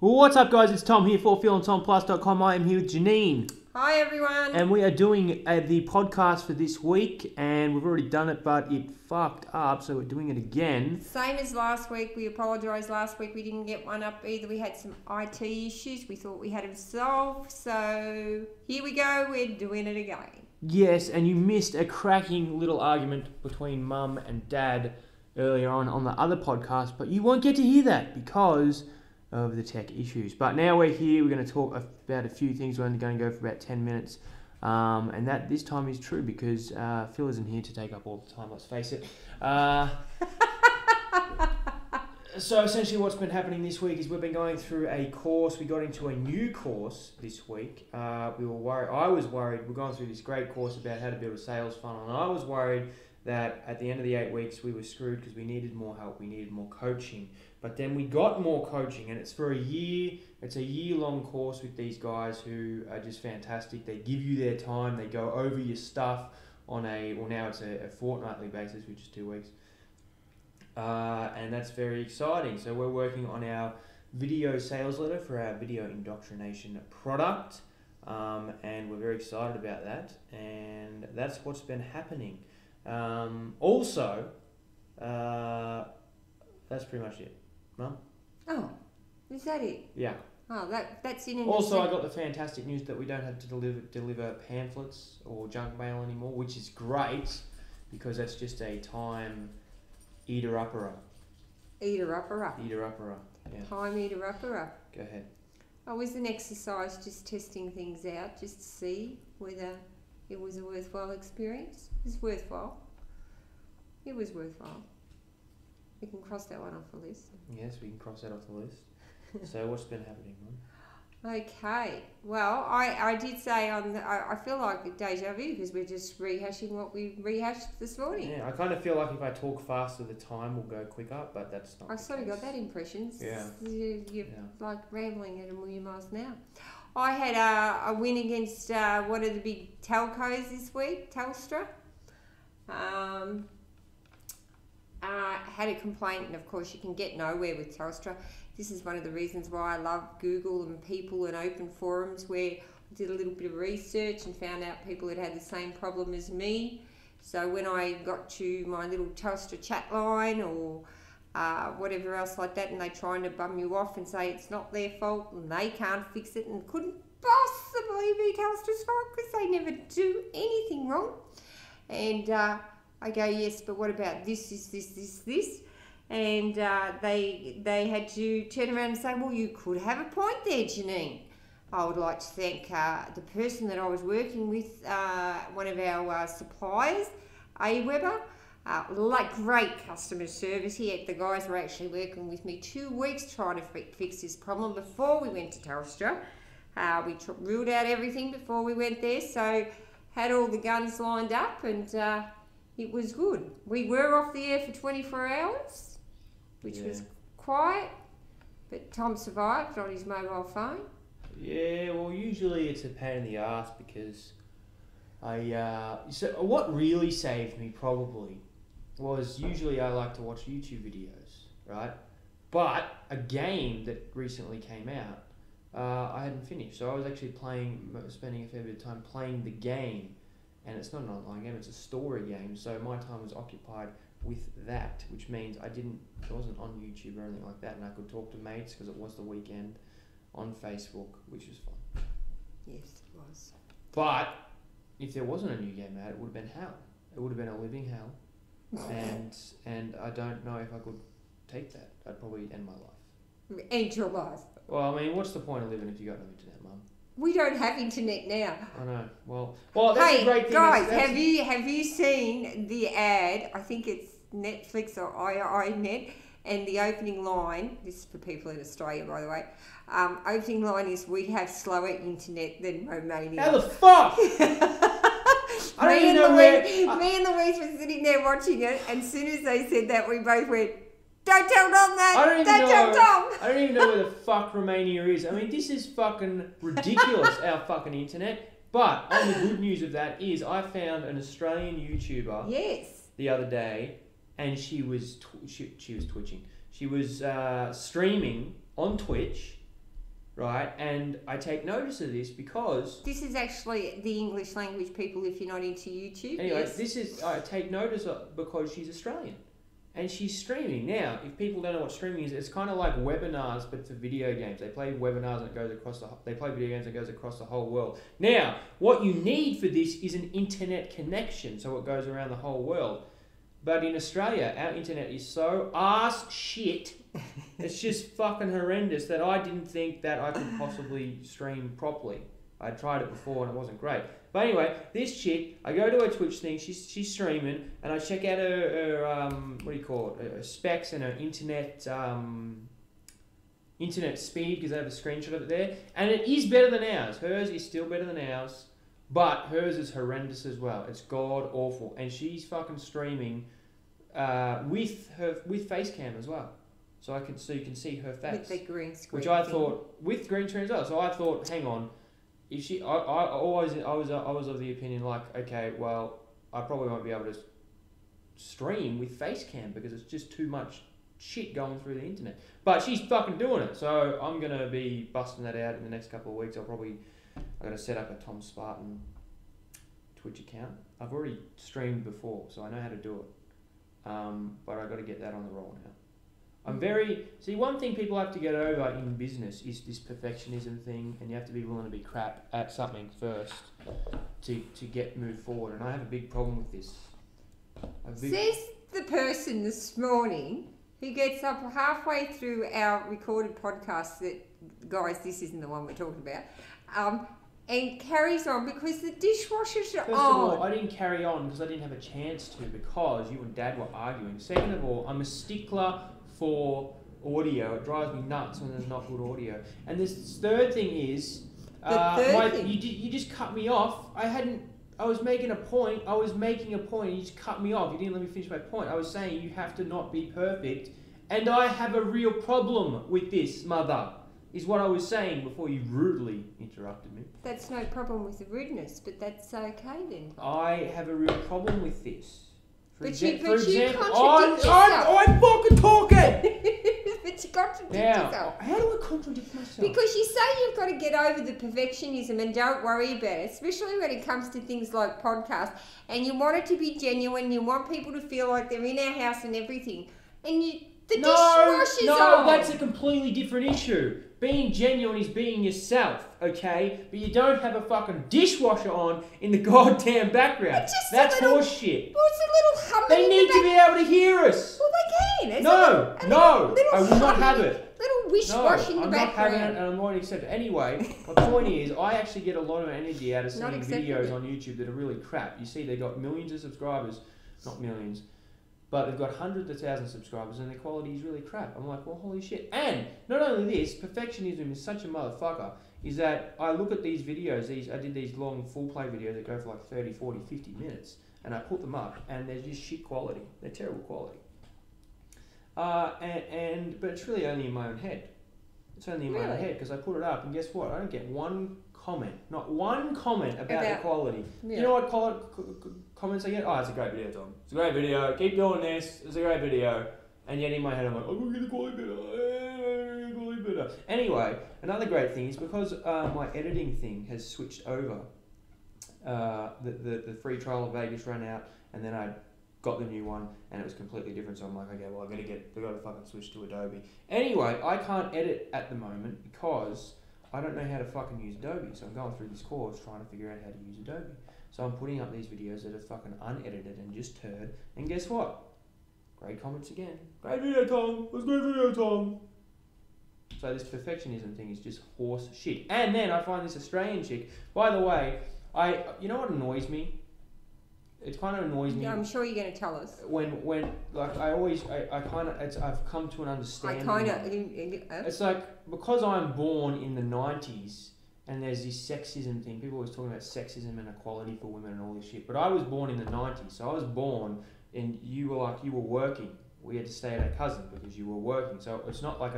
What's up, guys? It's Tom here for PhilAndTomPlus.com. I am here with Janine. Hi, everyone. And we are doing the podcast for this week, and we've already done it, but it fucked up, so we're doing it again. Same as last week. We apologise. Last week we didn't get one up either. We had some IT issues. We thought we had them solved. So here we go. We're doing it again. Yes, and you missed a cracking little argument between Mum and Dad earlier on the other podcast, but you won't get to hear that because of the tech issues. But now we're here, we're going to talk about a few things. We're only going to go for about 10 minutes. And that this time is true because Phil isn't here to take up all the time, let's face it. So essentially what's been happening this week is we've been going through a course. We got into a new course this week. I was worried. We're going through this great course about how to build a sales funnel. And I was worried that at the end of the 8 weeks we were screwed because we needed more help. We needed more coaching. But then we got more coaching, and it's for a year. It's a year-long course with these guys who are just fantastic. They give you their time. They go over your stuff on now it's a fortnightly basis, which is 2 weeks. And that's very exciting. So we're working on our video sales letter for our video indoctrination product. And we're very excited about that. And that's what's been happening. That's pretty much it. Mum? Oh, is that it? Yeah. Oh, that's in. Also, I got the fantastic news that we don't have to deliver pamphlets or junk mail anymore, which is great because that's just a time eater-upperer. Eater-upperer. Eater-upperer, yeah. Time eater-upperer. Go ahead. I was an exercise just testing things out, just to see whether it was a worthwhile experience. It was worthwhile. It was worthwhile. We can cross that one off the list. Yes, we can cross that off the list. So what's been happening, Mum? Okay. Well, I did say I feel like a deja vu because we're just rehashing what we rehashed this morning. Yeah, I kind of feel like if I talk faster, the time will go quicker, but that's not. I sort of got that impression. Yeah. You're like rambling at a million miles an hour. I had a win against one of the big telcos this week, Telstra. Had a complaint, and of course you can get nowhere with Telstra. This is one of the reasons why I love Google and people and open forums, where I did a little bit of research and found out people had had the same problem as me. So when I got to my little Telstra chat line or whatever else like that, and they trying to bum you off and say it's not their fault and they can't fix it and couldn't possibly be Telstra's fault because they never do anything wrong. And I go, yes, but what about this? And they had to turn around and say, well, you could have a point there, Janine. I would like to thank the person that I was working with, one of our suppliers, AWeber. Great customer service. The guys were actually working with me 2 weeks trying to fix this problem before we went to Telstra. We ruled out everything before we went there, so had all the guns lined up, and it was good. We were off the air for 24 hours, which was quiet, but Tom survived on his mobile phone. Yeah, well, usually it's a pain in the ass because so what really saved me probably was usually I like to watch YouTube videos, right? But a game that recently came out, I hadn't finished, so I was actually spending a fair bit of time playing the game. And it's not an online game, it's a story game, so my time was occupied with that, which means I wasn't on YouTube or anything like that, and I could talk to mates because it was the weekend on Facebook, which was fun. Yes, it was. But if there wasn't a new game out, it would have been hell. It would have been a living hell, and I don't know if I could take that. I'd probably end my life. End your life. Well, I mean, what's the point of living if you got no internet, Mum? We don't have internet now. I know. Well, that's a great thing. Guys, have you seen the ad? I think it's Netflix or iNet, and the opening line. This is for people in Australia, by the way. Opening line is, "We have slower internet than Romania." How the fuck? Me and Louise were sitting there watching it, and as soon as they said that, we both went, "Don't tell Tom that! Don't tell Tom!" I don't even know where the fuck Romania is. I mean, this is fucking ridiculous, our fucking internet. But on the good news of that is I found an Australian YouTuber the other day, and she was twitching. She was streaming on Twitch right? And I take notice of this because... This is actually the English language people if you're not into YouTube. Anyway, yes. I take notice of because she's Australian. And she's streaming. Now, if people don't know what streaming is, it's kind of like webinars, but for video games. They play webinars and it goes across they play video games and it goes across the whole world. Now, what you need for this is an internet connection, so it goes around the whole world. But in Australia, our internet is so ass shit, it's just fucking horrendous that I didn't think that I could possibly stream properly. I tried it before and it wasn't great. But anyway, this chick, I go to her Twitch thing, she's streaming, and I check out her what do you call it, her specs and her internet speed, because I have a screenshot of it there, and it is better than ours. Hers is still better than ours, but hers is horrendous as well. It's god awful, and she's fucking streaming with face cam as well, so you can see her face. With the green screen. Which I thought with green screen as well. So I thought, hang on. If she, I was of the opinion like, okay, well, I probably won't be able to stream with Facecam because it's just too much shit going through the internet. But she's fucking doing it, so I'm gonna be busting that out in the next couple of weeks. I gotta set up a Tom Spartan Twitch account. I've already streamed before, so I know how to do it. But I got to get that on the roll now. One thing people have to get over in business is this perfectionism thing, and you have to be willing to be crap at something first to move forward. And I have a big problem with this. Says the person this morning who gets up halfway through our recorded podcast that, guys, this isn't the one we're talking about, and carries on because the dishwashers are on. First of all, I didn't carry on because I didn't have a chance to, because you and Dad were arguing. Second of all, I'm a stickler for audio. It drives me nuts when there's not good audio. And this third thing is, you just cut me off. I was making a point. You just cut me off. You didn't let me finish my point. I was saying you have to not be perfect. And I have a real problem with this, Mother, is what I was saying before you rudely interrupted me. That's no problem with the rudeness, but that's okay then. I have a real problem with this. You contradict yourself. I'm fucking talking! But you contradict now, yourself. How do I contradict myself? Because you say you've got to get over the perfectionism and don't worry about it, especially when it comes to things like podcasts, and you want it to be genuine, you want people to feel like they're in our house and everything, and the dishwasher's on. No, that's a completely different issue. Being genuine is being yourself, okay? But you don't have a fucking dishwasher on in the goddamn background. That's horse shit. Well, it's a little humming. They need to be able to hear us. Well, they can. It's I will not have it. Little wish-wash in the I'm background. not having it, and I'm not going to accept it. Anyway, my point is, I actually get a lot of energy out of seeing videos on YouTube that are really crap. You see, they've got millions of subscribers. Not millions. But they've got hundreds of thousands of subscribers and their quality is really crap. I'm like, well, holy shit. And not only this, perfectionism is such a motherfucker, is that I look at these videos, I did these long full play videos that go for like 30, 40, 50 minutes, and I put them up, and they're just shit quality. They're terrible quality. But it's really only in my own head. It's only in my own head, because I put it up, and guess what? I don't get one comment, not one comment about the quality. Yeah. You know what comments I get? Oh, it's a great video, Tom. It's a great video. Keep doing this. It's a great video. And yet in my head I'm like, I'm going to get the quality better. Anyway, another great thing is because my editing thing has switched over. The free trial of Vegas ran out, and then I got the new one, and it was completely different. So I'm like, okay, well, I've got to fucking switch to Adobe. Anyway, I can't edit at the moment because I don't know how to fucking use Adobe, so I'm going through this course trying to figure out how to use Adobe. So I'm putting up these videos that are fucking unedited and just turd, and guess what? Great comments again. Great video, Tom. It was a great video, Tom. So this perfectionism thing is just horse shit. And then I find this Australian chick. By the way, you know what annoys me? It kind of annoys me. Yeah, I'm sure you're going to tell us. When like I've come to an understanding. It's like, because I'm born in the 90s and there's this sexism thing. People always talking about sexism and equality for women and all this shit. But I was born in the 90s, so I was born and you were working. We had to stay at our cousin because you were working. So it's not like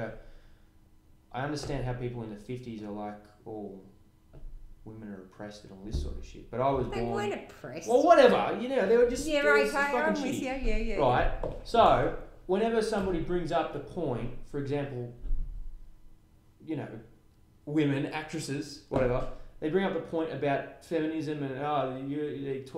I understand how people in the 50s are like, oh, women are oppressed and all this sort of shit. But I was born... They weren't oppressed. Well, whatever. You know, they were just... Yeah, right, I'm with you. Yeah. Right. So, whenever somebody brings up the point, for example, you know, women, actresses, whatever, they bring up the point about feminism and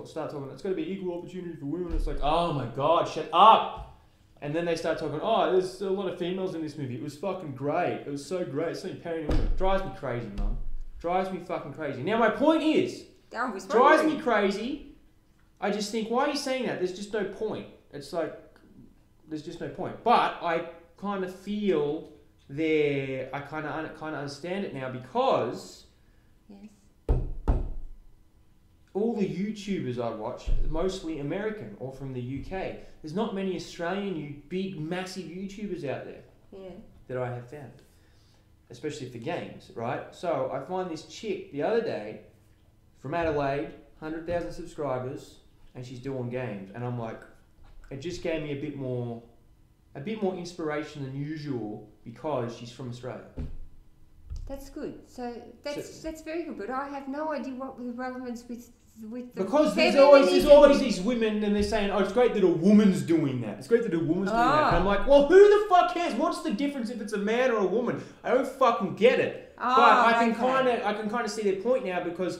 start talking, it's got to be equal opportunity for women. It's like, oh my God, shut up. And then they start talking, oh, there's a lot of females in this movie. It was fucking great. It was so great. It's so empowering women. Drives me crazy, mum. Drives me fucking crazy. Now, my point is, drives me crazy. I just think, why are you saying that? There's just no point. It's like, there's just no point. But I kind of feel I kind of understand it now because all the YouTubers I watch are mostly American or from the UK. There's not many Australian big, massive YouTubers out there that I have found, especially for games, right? So I find this chick the other day from Adelaide, 100,000 subscribers, and she's doing games, and I'm like, it just gave me a bit more inspiration than usual because she's from Australia. That's good. So that's very good. But I have no idea what the relevance with the because there's always these women and they're saying, oh, it's great that a woman's doing that. It's great that a woman's doing that. And I'm like, well, who the fuck cares? What's the difference if it's a man or a woman? I don't fucking get it. But I can kind of see their point now because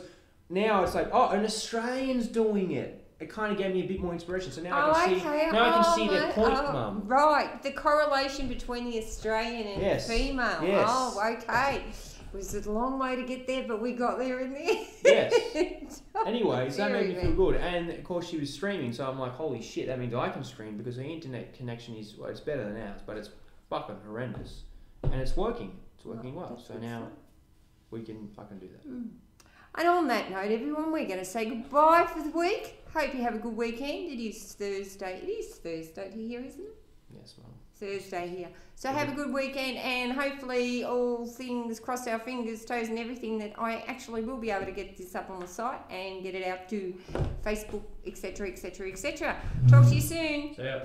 now it's like, oh, an Australian's doing it. It kind of gave me a bit more inspiration. So now I can see their point, Mum. Right, the correlation between the Australian and the female. Yes. Oh, okay. It was a long way to get there, but we got there in the end. Yes. Anyways, that made me feel good. And, of course, she was streaming, so I'm like, holy shit, that means I can stream because the internet connection is, well, it's better than ours, but it's fucking horrendous. And it's working. It's working well. So now I can do that. And on that note, everyone, we're going to say goodbye for the week. Hope you have a good weekend. It is Thursday. It is Thursday here, isn't it? Yes, Mum. Thursday here. So have a good weekend, and hopefully all things, cross our fingers, toes and everything, that I actually will be able to get this up on the site and get it out to Facebook, etc., etc., etc. Talk to you soon. See ya.